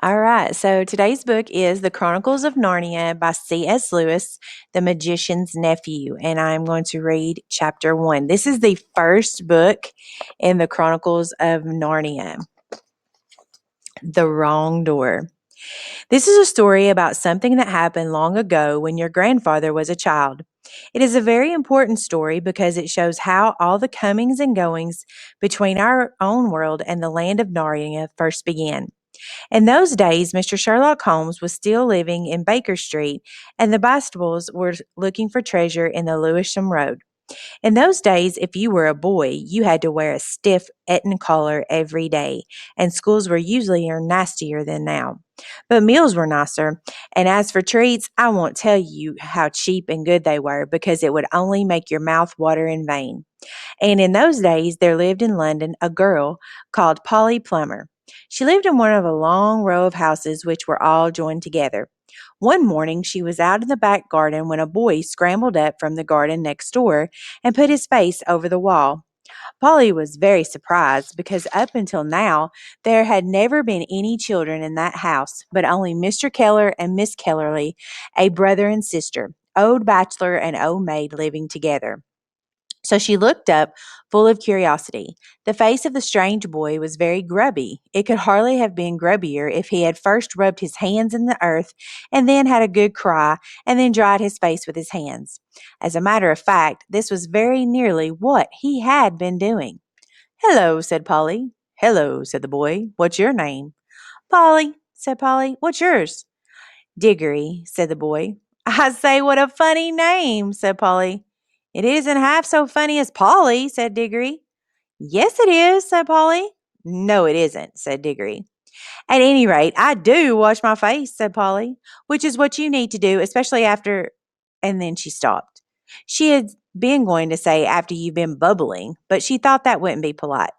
All right, so today's book is The Chronicles of Narnia by C.S. Lewis, the Magician's Nephew, and I'm going to read chapter 1. This is the first book in the Chronicles of Narnia, The Wrong Door. This is a story about something that happened long ago when your grandfather was a child. It is a very important story because it shows how all the comings and goings between our own world and the land of Narnia first began. In those days, Mr. Sherlock Holmes was still living in Baker Street, and the Bastables were looking for treasure in the Lewisham Road. In those days, if you were a boy, you had to wear a stiff Eton collar every day, and schools were usually nastier than now. But meals were nicer, and as for treats, I won't tell you how cheap and good they were because it would only make your mouth water in vain. And in those days, there lived in London a girl called Polly Plummer. She lived in one of a long row of houses which were all joined together. One morning, she was out in the back garden when a boy scrambled up from the garden next door and put his face over the wall. Polly was very surprised because up until now, there had never been any children in that house, but only Mr. Keller and Miss Kellerly, a brother and sister, old bachelor and old maid living together. So she looked up, full of curiosity. The face of the strange boy was very grubby. It could hardly have been grubbier if he had first rubbed his hands in the earth and then had a good cry and then dried his face with his hands. As a matter of fact, this was very nearly what he had been doing. Hello, said Polly. Hello, said the boy. What's your name? Polly, said Polly. What's yours? Diggory, said the boy. I say, what a funny name, said Polly. It isn't half so funny as Polly, said Diggory. Yes, it is, said Polly. No, it isn't, said Diggory. At any rate, I do wash my face, said Polly, which is what you need to do, especially after. And then she stopped. She had been going to say after you've been bubbling, but she thought that wouldn't be polite.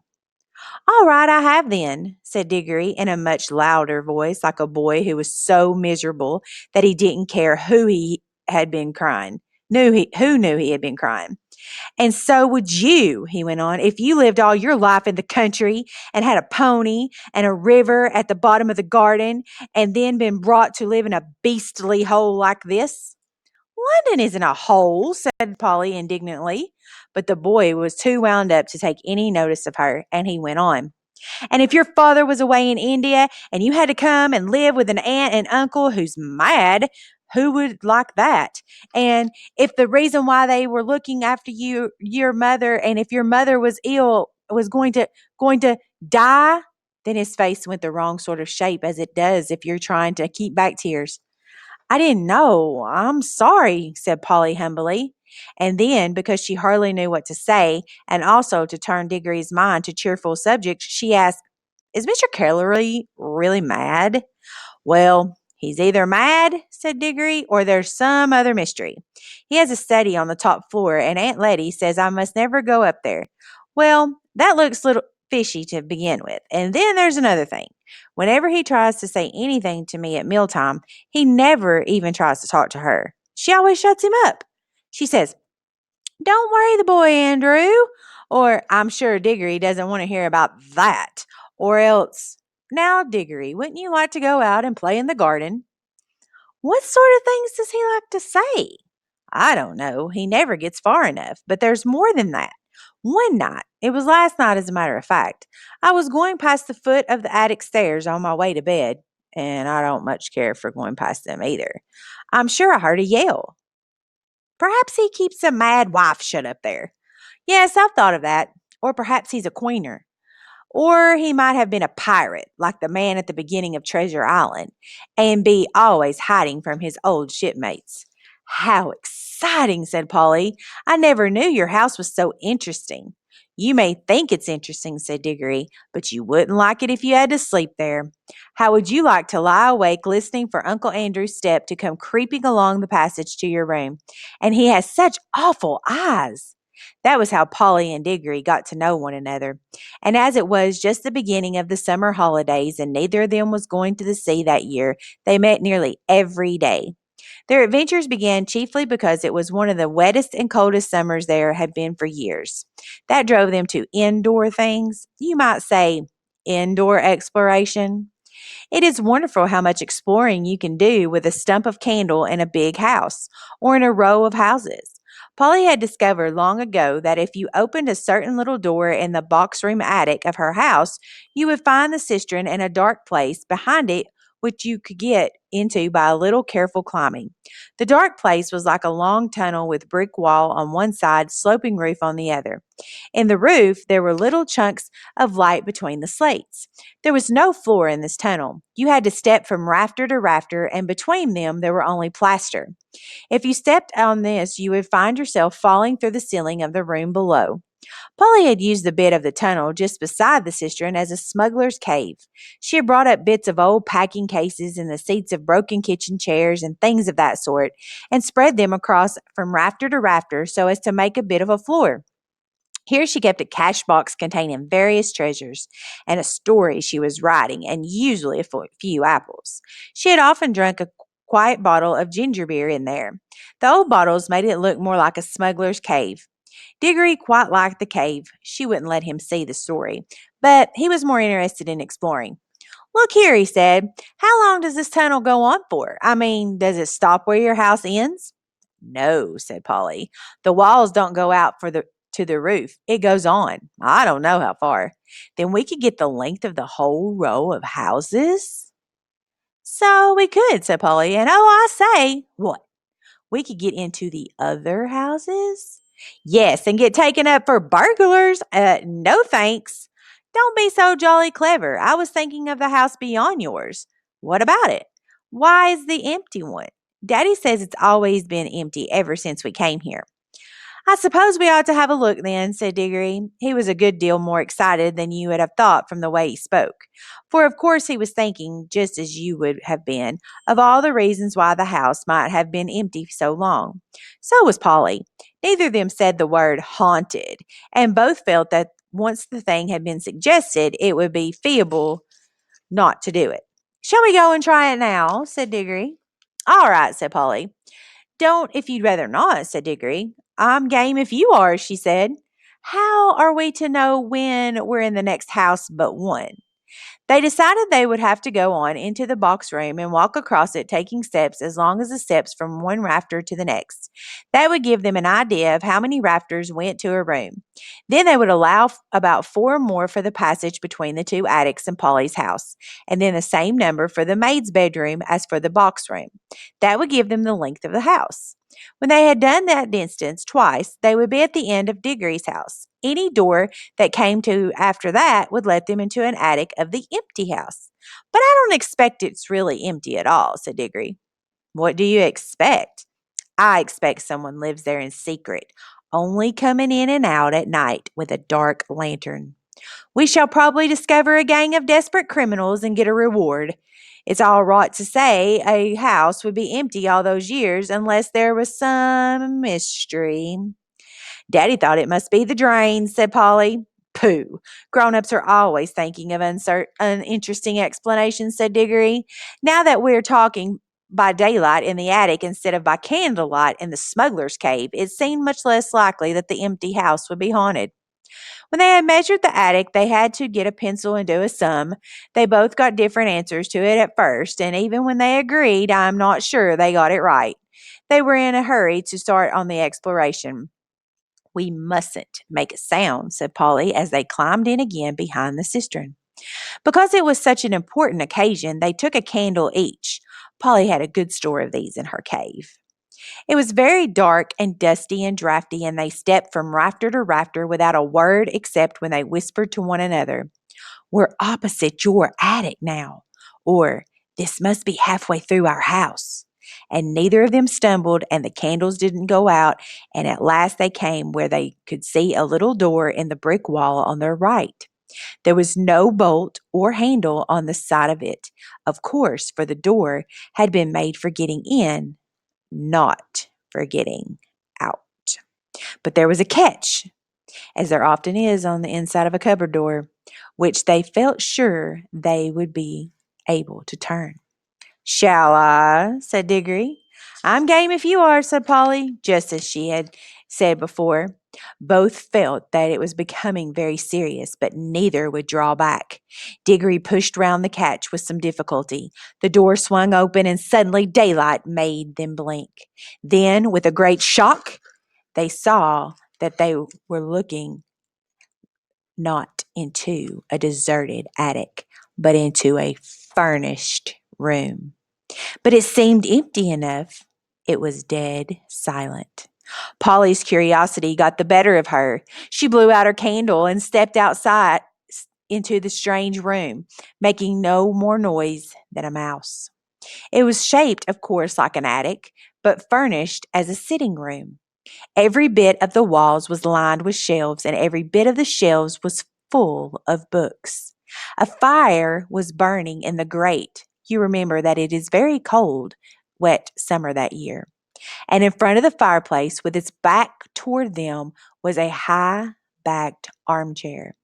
All right, I have then, said Diggory in a much louder voice, like a boy who was so miserable that he didn't care who he had been crying, who knew he had been crying. And so would you, he went on, if you lived all your life in the country and had a pony and a river at the bottom of the garden and then been brought to live in a beastly hole like this. London isn't a hole, said Polly indignantly. But the boy was too wound up to take any notice of her, and he went on. And if your father was away in India and you had to come and live with an aunt and uncle who's mad, who would like that? And if the reason why they were looking after your mother, and if your mother was ill, was going to die, then his face went the wrong sort of shape as it does if you're trying to keep back tears. I didn't know. I'm sorry, said Polly humbly. And then, because she hardly knew what to say, and also to turn Diggory's mind to cheerful subjects, she asked, Is Mr. Kellery really mad? Well, he's either mad, said Diggory, or there's some other mystery. He has a study on the top floor, and Aunt Letty says I must never go up there. Well, that looks a little fishy to begin with. And then there's another thing. Whenever he tries to say anything to me at mealtime, he never even tries to talk to her. She always shuts him up. She says, Don't worry the boy, Andrew. Or I'm sure Diggory doesn't want to hear about that. Or else, now, Diggory, wouldn't you like to go out and play in the garden? What sort of things does he like to say? I don't know. He never gets far enough. But there's more than that. One night, it was last night as a matter of fact, I was going past the foot of the attic stairs on my way to bed, and I don't much care for going past them either. I'm sure I heard a yell. Perhaps he keeps a mad wife shut up there. Yes, I've thought of that. Or perhaps he's a queener. Or he might have been a pirate, like the man at the beginning of Treasure Island, and be always hiding from his old shipmates. How exciting, said Polly. I never knew your house was so interesting. You may think it's interesting, said Diggory, but you wouldn't like it if you had to sleep there. How would you like to lie awake listening for Uncle Andrew's step to come creeping along the passage to your room? And he has such awful eyes. That was how Polly and Diggory got to know one another. And as it was just the beginning of the summer holidays and neither of them was going to the sea that year, they met nearly every day. Their adventures began chiefly because it was one of the wettest and coldest summers there had been for years. That drove them to indoor things. You might say indoor exploration. It is wonderful how much exploring you can do with a stump of candle in a big house or in a row of houses. Polly had discovered long ago that if you opened a certain little door in the box room attic of her house, you would find the cistern in a dark place behind it, which you could get into by a little careful climbing. The dark place was like a long tunnel with brick wall on one side, sloping roof on the other. In the roof, there were little chunks of light between the slates. There was no floor in this tunnel. You had to step from rafter to rafter, and between them there were only plaster. If you stepped on this, you would find yourself falling through the ceiling of the room below. Polly had used the bit of the tunnel just beside the cistern as a smuggler's cave. She had brought up bits of old packing cases and the seats of broken kitchen chairs and things of that sort, and spread them across from rafter to rafter so as to make a bit of a floor. Here she kept a cash box containing various treasures and a story she was writing, and usually a few apples. She had often drunk a quiet bottle of ginger beer in there. The old bottles made it look more like a smuggler's cave. Diggory quite liked the cave. She wouldn't let him see the story, but he was more interested in exploring. Look here, he said. How long does this tunnel go on for? I mean, does it stop where your house ends? No, said Polly. The walls don't go out for the to the roof. It goes on. I don't know how far. Then we could get the length of the whole row of houses. So we could, said Polly. And oh, I say, what? We could get into the other houses? Yes, and get taken up for burglars. No thanks. Don't be so jolly clever. I was thinking of the house beyond yours. What about it? Why is the empty one? Daddy says it's always been empty ever since we came here. I suppose we ought to have a look then, said Diggory. He was a good deal more excited than you would have thought from the way he spoke. For of course he was thinking, just as you would have been, of all the reasons why the house might have been empty so long. So was Polly. Neither of them said the word haunted, and both felt that once the thing had been suggested, it would be feeble not to do it. Shall we go and try it now? Said Diggory. All right, said Polly. Don't if you'd rather not, said Diggory. I'm game if you are, she said. How are we to know when we're in the next house but one? They decided they would have to go on into the box room and walk across it, taking steps as long as the steps from one rafter to the next. That would give them an idea of how many rafters went to a room. Then they would allow about four more for the passage between the two attics and Polly's house, and then the same number for the maid's bedroom as for the box room. That would give them the length of the house. When they had done that distance twice, they would be at the end of Diggory's house. Any door that came to after that would let them into an attic of the empty house. But I don't expect it's really empty at all, said Diggory. What do you expect? I expect someone lives there in secret, only coming in and out at night with a dark lantern. We shall probably discover a gang of desperate criminals and get a reward. It's all right to say a house would be empty all those years unless there was some mystery. Daddy thought it must be the drains, said Polly. Pooh! Grown-ups are always thinking of uninteresting explanations, said Diggory. Now that we're talking by daylight in the attic instead of by candlelight in the smuggler's cave, it seemed much less likely that the empty house would be haunted. When they had measured the attic, they had to get a pencil and do a sum. They both got different answers to it at first, and even when they agreed, I'm not sure they got it right. They were in a hurry to start on the exploration. We mustn't make a sound, said Polly as they climbed in again behind the cistern. Because it was such an important occasion, they took a candle each. Polly had a good store of these in her cave. It was very dark and dusty and drafty, and they stepped from rafter to rafter without a word except when they whispered to one another, We're opposite your attic now, or this must be halfway through our house. And neither of them stumbled, and the candles didn't go out, and at last they came where they could see a little door in the brick wall on their right. There was no bolt or handle on the side of it, of course, for the door had been made for getting in, not for getting out. But there was a catch, as there often is on the inside of a cupboard door, which they felt sure they would be able to turn. Shall I? Said Diggory. I'm game if you are, said Polly, just as she had said before. Both felt that it was becoming very serious, but neither would draw back. Diggory pushed round the catch with some difficulty. The door swung open, and suddenly daylight made them blink. Then, with a great shock, they saw that they were looking not into a deserted attic, but into a furnished room. But it seemed empty enough. It was dead silent. Polly's curiosity got the better of her. She blew out her candle and stepped outside into the strange room, making no more noise than a mouse. It was shaped, of course, like an attic, but furnished as a sitting room. Every bit of the walls was lined with shelves, and every bit of the shelves was full of books. A fire was burning in the grate. You remember that it is very cold, wet summer that year. And in front of the fireplace, with its back toward them, was a high backed armchair.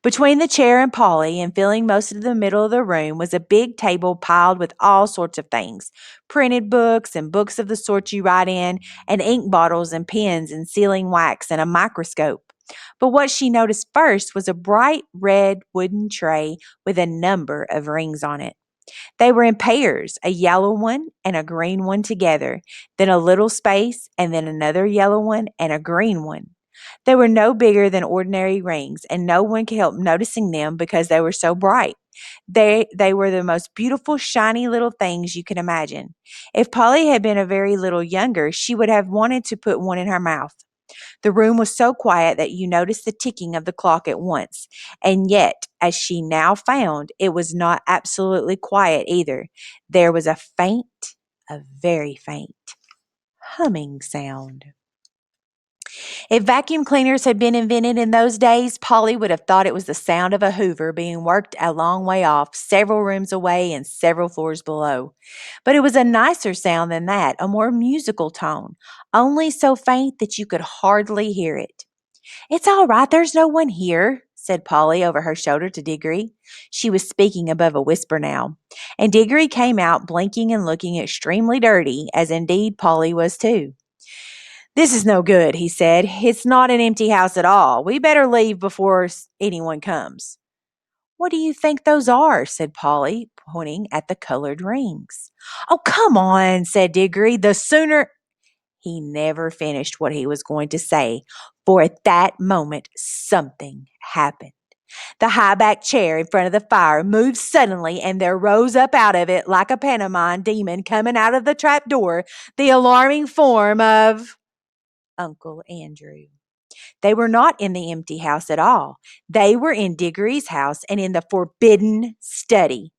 Between the chair and Polly, and filling most of the middle of the room, was a big table piled with all sorts of things: printed books and books of the sort you write in, and ink bottles and pens and sealing wax and a microscope. But what she noticed first was a bright red wooden tray with a number of rings on it. They were in pairs, a yellow one and a green one together, then a little space, and then another yellow one and a green one. They were no bigger than ordinary rings, and no one could help noticing them because they were so bright. They were the most beautiful, shiny little things you can imagine. If Polly had been a very little younger, she would have wanted to put one in her mouth. The room was so quiet that you noticed the ticking of the clock at once, and yet, as she now found, it was not absolutely quiet either. There was a very faint, humming sound. If vacuum cleaners had been invented in those days, Polly would have thought it was the sound of a hoover being worked a long way off, several rooms away and several floors below. But it was a nicer sound than that, a more musical tone, only so faint that you could hardly hear it. "It's all right, there's no one here," said Polly over her shoulder to Diggory. She was speaking above a whisper now, and Diggory came out blinking and looking extremely dirty, as indeed Polly was too. "This is no good," he said. "It's not an empty house at all. We better leave before anyone comes." "What do you think those are?" said Polly, pointing at the colored rings. "Oh, come on," said Diggory. "The sooner—" He never finished what he was going to say, for at that moment something happened. The high-backed chair in front of the fire moved suddenly, and there rose up out of it, like a pantomime demon coming out of the trap door, the alarming form of Uncle Andrew. They were not in the empty house at all. They were in Diggory's house and in the forbidden study.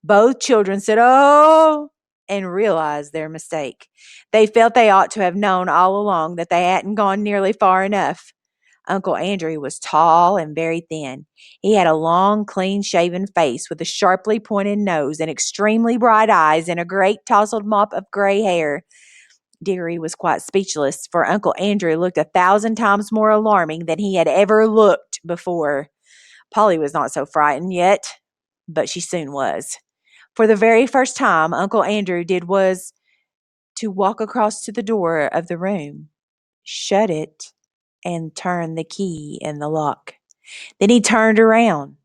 Both children said, "Oh," and realized their mistake. They felt they ought to have known all along that they hadn't gone nearly far enough. Uncle Andrew was tall and very thin. He had a long, clean-shaven face with a sharply pointed nose and extremely bright eyes and a great tousled mop of gray hair. Diggory was quite speechless, for Uncle Andrew looked 1,000 times more alarming than he had ever looked before. Polly was not so frightened yet, but she soon was. For the very first time, Uncle Andrew did was to walk across to the door of the room, shut it, and turn the key in the lock. Then he turned around,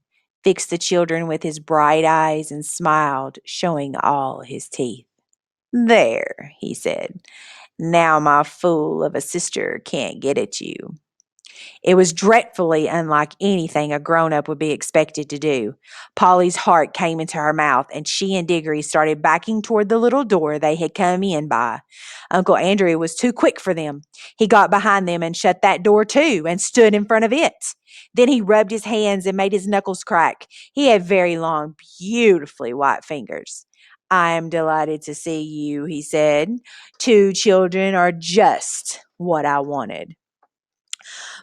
fixed the children with his bright eyes, and smiled, showing all his teeth. "There," he said. "Now my fool of a sister can't get at you." It was dreadfully unlike anything a grown-up would be expected to do. Polly's heart came into her mouth, and she and Diggory started backing toward the little door they had come in by. Uncle Andrew was too quick for them. He got behind them and shut that door too, and stood in front of it. Then he rubbed his hands and made his knuckles crack. He had very long, beautifully white fingers. "I am delighted to see you," he said. "Two children are just what I wanted."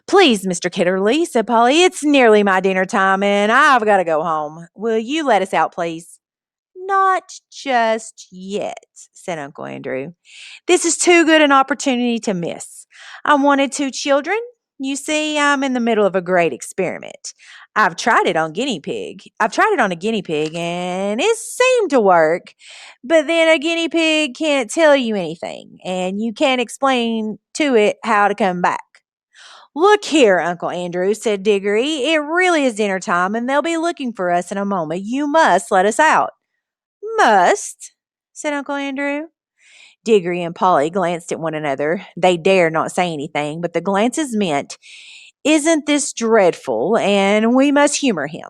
"Please, Mr. Kitterly," said Polly, "it's nearly my dinner time, and I've got to go home. Will you let us out, please?" "Not just yet," said Uncle Andrew. "This is too good an opportunity to miss. I wanted two children. You see, I'm in the middle of a great experiment. I've tried it on a guinea pig, and it seemed to work. But then a guinea pig can't tell you anything, and you can't explain to it how to come back. "Look here, Uncle Andrew," said Diggory. "It really is dinner time, and they'll be looking for us in a moment. You must let us out." "Must?" said Uncle Andrew. Diggory and Polly glanced at one another. They dared not say anything, but the glances meant, "Isn't this dreadful?" and "We must humor him."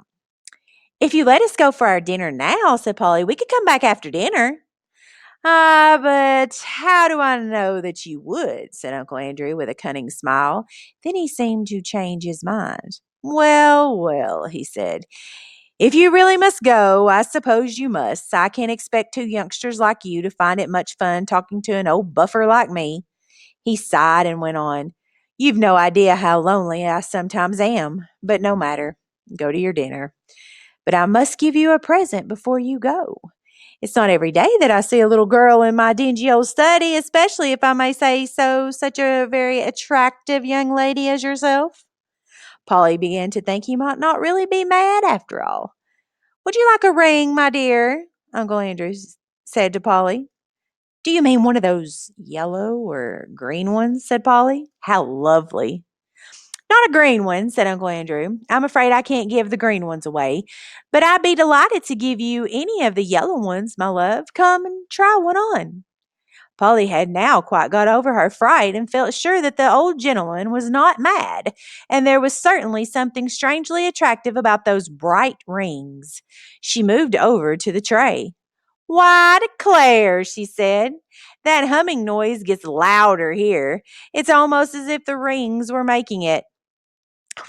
"If you let us go for our dinner now," said Polly, "we could come back after dinner." "Ah, but how do I know that you would?" said Uncle Andrew with a cunning smile. Then he seemed to change his mind. "Well, well," he said, "if you really must go, I suppose you must. I can't expect two youngsters like you to find it much fun talking to an old buffer like me." He sighed and went on, "You've no idea how lonely I sometimes am, but no matter. Go to your dinner. But I must give you a present before you go. It's not every day that I see a little girl in my dingy old study, especially if I may say so, such a very attractive young lady as yourself." Polly began to think he might not really be mad after all. "Would you like a ring, my dear?" Uncle Andrew said to Polly. "Do you mean one of those yellow or green ones?" said Polly. "How lovely." "Not a green one," said Uncle Andrew. "I'm afraid I can't give the green ones away, but I'd be delighted to give you any of the yellow ones, my love. Come and try one on." Polly had now quite got over her fright and felt sure that the old gentleman was not mad, and there was certainly something strangely attractive about those bright rings. She moved over to the tray. "Why, I declare," she said, "that humming noise gets louder here. It's almost as if the rings were making it."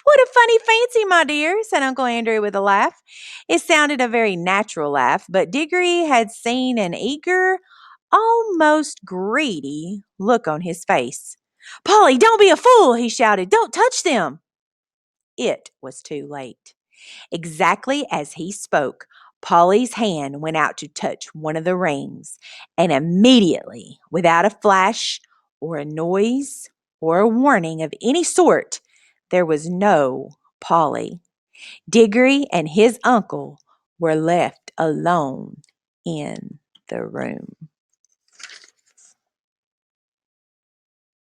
"What a funny fancy, my dear," said Uncle Andrew with a laugh. It sounded a very natural laugh, but Diggory had seen an eager, almost greedy look on his face. "Polly, don't be a fool," he shouted. "Don't touch them." It was too late. Exactly as he spoke, Polly's hand went out to touch one of the rings, and immediately, without a flash or a noise or a warning of any sort, there was no Polly. Diggory and his uncle were left alone in the room.